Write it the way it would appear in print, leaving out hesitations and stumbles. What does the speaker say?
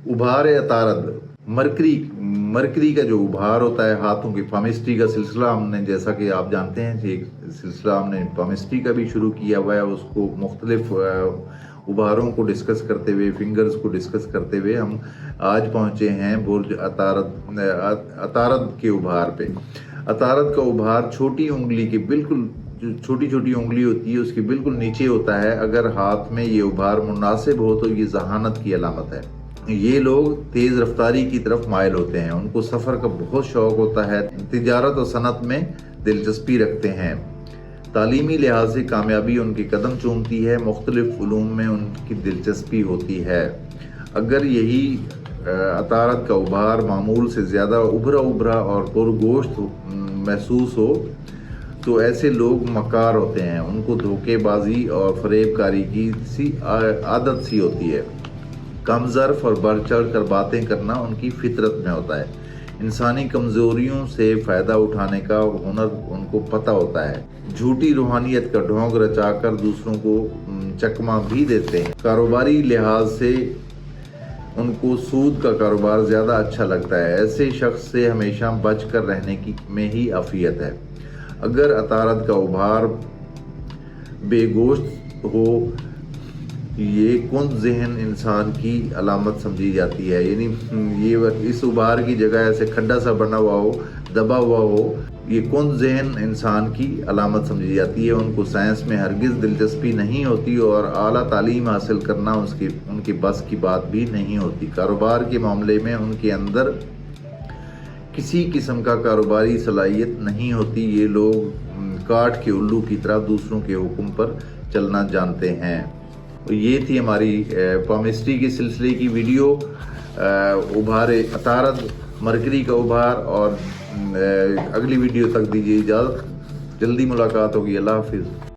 उभार अतारद मरकरी का जो उभार होता है हाथों की पामिस्ट्री का सिलसिला हमने, जैसा कि आप जानते हैं, एक सिलसिला हमने पामिस्ट्री का भी शुरू किया हुआ है। उसको मुख्तलिफ उभारों को डिस्कस करते हुए, फिंगर्स को डिस्कस करते हुए हम आज पहुँचे हैं बुर्ज अतारद के उभार पे। अतारद का उभार छोटी उंगली के बिल्कुल, जो छोटी छोटी उंगली होती है उसके बिल्कुल नीचे होता है। अगर हाथ में ये उभार मुनासिब हो तो ये जहानत की अलामत है। ये लोग तेज़ रफ्तारी की तरफ मायल होते हैं, उनको सफ़र का बहुत शौक़ होता है, तिजारत और सनत में दिलचस्पी रखते हैं। तालीमी लिहाज से कामयाबी उनके कदम चूमती है, मुख्तलिफ उलूम में उनकी दिलचस्पी होती है। अगर यही अतारद का उभार मामूल से ज़्यादा उभरा और पुरगोश्त महसूस हो तो ऐसे लोग मकार होते हैं, उनको धोखेबाजी और फरेबकारी की सी आदत सी होती है। कम ज़र्फ और बढ़ चढ़ कर बातें करना उनकी फितरत में होता है। इंसानी कमज़ोरियों से फ़ायदा उठाने का हुनर उनको पता होता है। झूठी रूहानियत का ढोंग रचाकर दूसरों को चकमा भी देते हैं। कारोबारी लिहाज से उनको सूद का कारोबार ज़्यादा अच्छा लगता है। ऐसे शख्स से हमेशा बच कर रहने की में ही आफियत है। अगर अतारद का उभार बेगोश्त हो, ये कुंद ज़हन इंसान की अलामत समझी जाती है। यानी ये इस उभार की जगह ऐसे खड्डा सा बना हुआ हो, दबा हुआ हो, ये कुंद ज़हन इंसान की अलामत समझी जाती है। उनको साइंस में हरगिज़ दिलचस्पी नहीं होती और आला तालीम हासिल करना उनके बस की बात भी नहीं होती। कारोबार के मामले में उनके अंदर किसी किस्म का कारोबारी सलाहियत नहीं होती। ये लोग काठ के उल्लू की तरह दूसरों के हुक्म पर चलना जानते हैं। तो ये थी हमारी पामिस्ट्री के सिलसिले की वीडियो, उभार अतारद, मरकरी का उभार। और अगली वीडियो तक दीजिए इजाज़त, जल्दी मुलाकात होगी। अल्लाह हाफिज़।